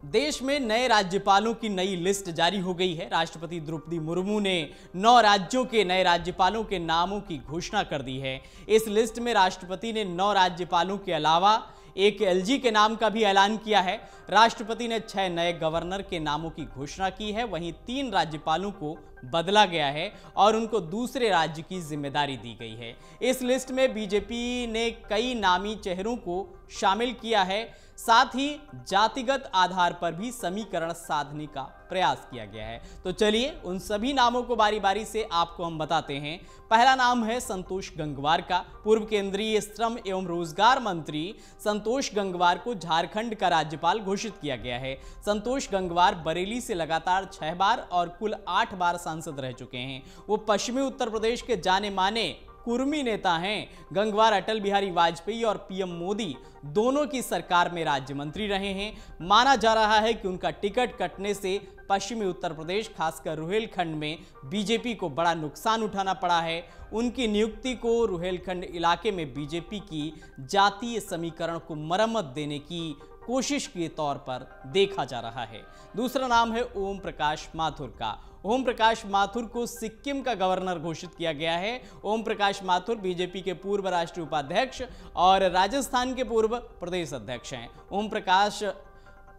देश में नए राज्यपालों की नई लिस्ट जारी हो गई है। राष्ट्रपति द्रौपदी मुर्मू ने 9 राज्यों के नए राज्यपालों के नामों की घोषणा कर दी है। इस लिस्ट में राष्ट्रपति ने 9 राज्यपालों के अलावा एक एलजी के नाम का भी ऐलान किया है। राष्ट्रपति ने 6 नए गवर्नर के नामों की घोषणा की है। वहीं 3 राज्यपालों को बदला गया है और उनको दूसरे राज्य की जिम्मेदारी दी गई है। इस लिस्ट में बीजेपी ने कई नामी चेहरों को शामिल किया है। साथ ही जातिगत आधार पर भी समीकरण साधने का प्रयास किया गया है। तो चलिए उन सभी नामों को बारी बारी से आपको हम बताते हैं। पहला नाम है संतोष गंगवार का। पूर्व केंद्रीय श्रम एवं रोजगार मंत्री संतोष गंगवार को झारखंड का राज्यपाल घोषित किया गया है। संतोष गंगवार बरेली से लगातार 6 बार और कुल 8 बार सांसद रह चुके हैं। वो पश्चिमी उत्तर प्रदेश के जाने माने कुर्मी नेता हैं। गंगवार अटल बिहारी वाजपेयी और पीएम मोदी दोनों की सरकार में राज्य मंत्री रहे हैं। माना जा रहा है कि उनका टिकट कटने से पश्चिमी उत्तर प्रदेश खासकर रुहेलखंड में बीजेपी को बड़ा नुकसान उठाना पड़ा है। उनकी नियुक्ति को रुहेलखंड इलाके में बीजेपी की जातीय समीकरण को मरम्मत देने की कोशिश के तौर पर देखा जा रहा है। दूसरा नाम है ओम प्रकाश माथुर का। ओम प्रकाश माथुर को सिक्किम का गवर्नर घोषित किया गया है। ओम प्रकाश माथुर बीजेपी के पूर्व राष्ट्रीय उपाध्यक्ष और राजस्थान के पूर्व प्रदेश अध्यक्ष हैं।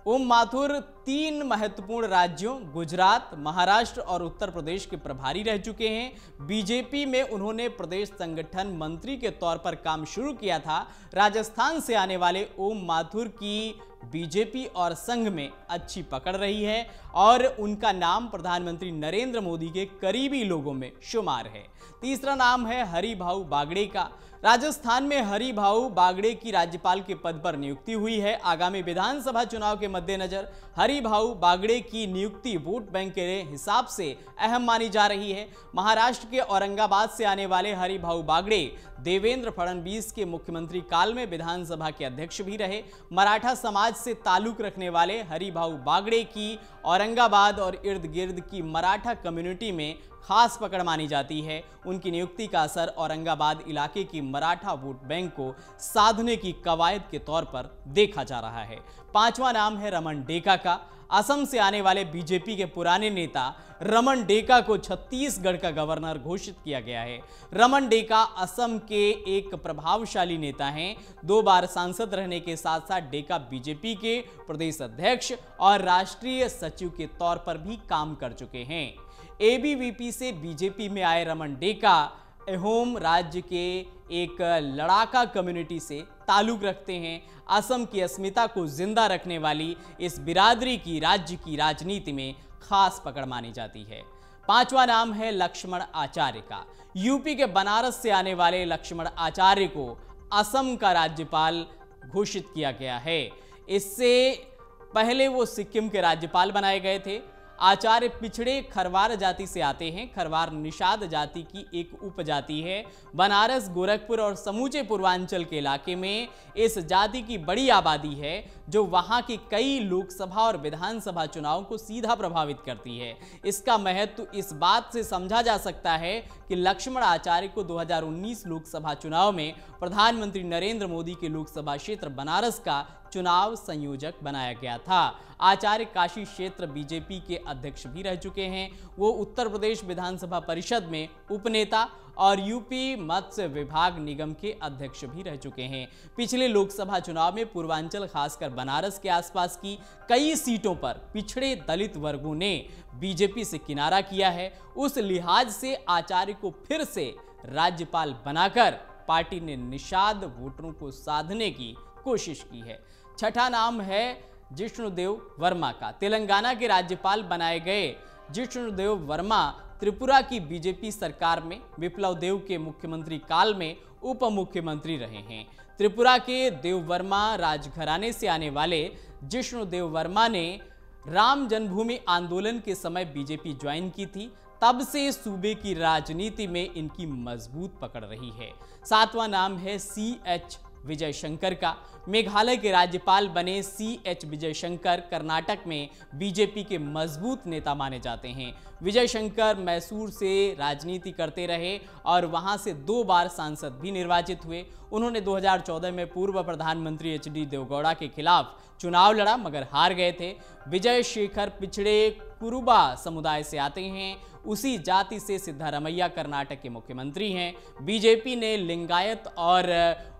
ओम माथुर 3 महत्वपूर्ण राज्यों गुजरात, महाराष्ट्र और उत्तर प्रदेश के प्रभारी रह चुके हैं। बीजेपी में उन्होंने प्रदेश संगठन मंत्री के तौर पर काम शुरू किया था। राजस्थान से आने वाले ओम माथुर की बीजेपी और संघ में अच्छी पकड़ रही है और उनका नाम प्रधानमंत्री नरेंद्र मोदी के करीबी लोगों में शुमार है। तीसरा नाम है हरिभाऊ बागड़े का। राजस्थान में हरिभाऊ बागड़े की राज्यपाल के पद पर नियुक्ति हुई है। आगामी विधानसभा चुनाव के मद्देनजर हरिभाऊ बागड़े की नियुक्ति वोट बैंक के हिसाब से अहम मानी जा रही है। महाराष्ट्र के औरंगाबाद से आने वाले हरिभाऊ बागड़े देवेंद्र फडणवीस के मुख्यमंत्री काल में विधानसभा के अध्यक्ष भी रहे। मराठा समाज से ताल्लुक रखने वाले हरिभाऊ बागड़े की औरंगाबाद और इर्द गिर्द की मराठा कम्युनिटी में खास पकड़ मानी जाती है। उनकी नियुक्ति का असर औरंगाबाद इलाके की मराठा वोट बैंक को साधने की कवायद के तौर पर देखा जा रहा है। 5वां नाम है रमन डेका का। असम से आने वाले बीजेपी के पुराने नेता रमन डेका को छत्तीसगढ़ का गवर्नर घोषित किया गया है। रमन डेका असम के एक प्रभावशाली नेता हैं। 2 बार सांसद रहने के साथ साथ डेका बीजेपी के प्रदेश अध्यक्ष और राष्ट्रीय सचिव के तौर पर भी काम कर चुके हैं। एबीवीपी से बीजेपी में आए रमन डेका अहोम राज्य के एक लड़ाका कम्युनिटी से ताल्लुक रखते हैं। असम की अस्मिता को जिंदा रखने वाली इस बिरादरी की राज्य की राजनीति में खास पकड़ मानी जाती है। 5वां नाम है लक्ष्मण आचार्य का। यूपी के बनारस से आने वाले लक्ष्मण आचार्य को असम का राज्यपाल घोषित किया गया है। इससे पहले वो सिक्किम के राज्यपाल बनाए गए थे। आचार्य पिछड़े खरवार जाति से आते हैं। खरवार निषाद जाति की एक उपजाति है। बनारस, गोरखपुर और समूचे पूर्वांचल के इलाके में इस जाति की बड़ी आबादी है जो वहां के कई लोकसभा और विधानसभा चुनावों को सीधा प्रभावित करती है। इसका महत्व इस बात से समझा जा सकता है कि लक्ष्मण आचार्य को 2019 लोकसभा चुनाव में प्रधानमंत्री नरेंद्र मोदी के लोकसभा क्षेत्र बनारस का चुनाव संयोजक बनाया गया था। आचार्य काशी क्षेत्र बीजेपी के अध्यक्ष भी रह चुके हैं। वो उत्तर प्रदेश विधानसभा परिषद में उपनेता और यूपी मत्स्य विभाग निगम के अध्यक्ष भी रह चुके हैं। पिछले लोकसभा चुनाव में पूर्वांचल खासकर बनारस के आसपास की कई सीटों पर पिछड़े दलित वर्गों ने बीजेपी से किनारा किया है। उस लिहाज से आचार्य को फिर से राज्यपाल बनाकर पार्टी ने निषाद वोटरों को साधने की कोशिश की है। 6ठा नाम है जिष्णुदेव वर्मा का। तेलंगाना के राज्यपाल बनाए गए जिष्णुदेव वर्मा त्रिपुरा की बीजेपी सरकार में विप्लव देव के मुख्यमंत्री काल में उप मुख्यमंत्री रहे हैं। त्रिपुरा के देव वर्मा राजघराने से आने वाले जिष्णुदेव वर्मा ने राम जन्मभूमि आंदोलन के समय बीजेपी ज्वाइन की थी। तब से सूबे की राजनीति में इनकी मजबूत पकड़ रही है। 7वां नाम है CH विजय शंकर का। मेघालय के राज्यपाल बने CH विजय शंकर कर्नाटक में बीजेपी के मजबूत नेता माने जाते हैं। विजय शंकर मैसूर से राजनीति करते रहे और वहां से 2 बार सांसद भी निर्वाचित हुए। उन्होंने 2014 में पूर्व प्रधानमंत्री HD देवगौड़ा के खिलाफ चुनाव लड़ा मगर हार गए थे। विजय शेखर पिछड़े कुरुबा समुदाय से आते हैं। उसी जाति से सिद्धारमैया कर्नाटक के मुख्यमंत्री हैं। बीजेपी ने लिंगायत और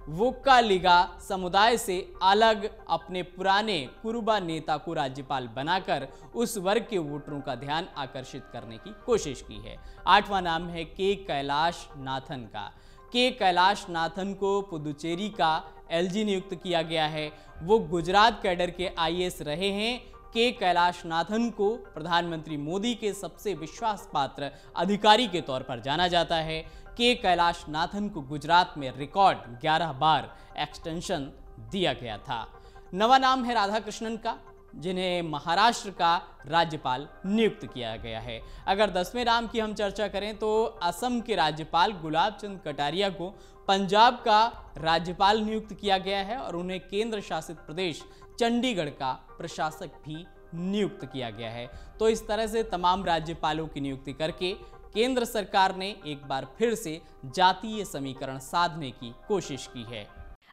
वोक्कालिगा समुदाय से अलग अपने पुराने कुरुबा नेता को राज्यपाल बनाकर उस वर्ग के वोटरों का ध्यान आकर्षित करने की कोशिश की है। 8वां नाम है के कैलाश नाथन का। के कैलाश नाथन को पुदुचेरी का LG नियुक्त किया गया है। वो गुजरात कैडर के IAS रहे हैं। के कैलाश नाथन को प्रधानमंत्री मोदी के सबसे विश्वास पात्र अधिकारी के तौर पर जाना जाता है। के कैलाश नाथन को गुजरात में रिकॉर्ड 11 बार एक्सटेंशन दिया गया था। 9वां नाम है राधाकृष्णन का, जिन्हें महाराष्ट्र का राज्यपाल नियुक्त किया गया है। अगर 10वें नाम की हम चर्चा करें तो असम के राज्यपाल गुलाब चंद कटारिया को पंजाब का राज्यपाल नियुक्त किया गया है और उन्हें केंद्र शासित प्रदेश चंडीगढ़ का प्रशासक भी नियुक्त किया गया है। तो इस तरह से तमाम राज्यपालों की नियुक्ति करके केंद्र सरकार ने एक बार फिर से जातीय समीकरण साधने की कोशिश की है।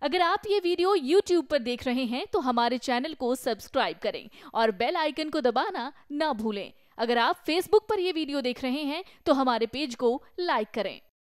अगर आप ये वीडियो YouTube पर देख रहे हैं तो हमारे चैनल को सब्सक्राइब करें और बेल आइकन को दबाना ना भूलें। अगर आप Facebook पर ये वीडियो देख रहे हैं तो हमारे पेज को लाइक करें।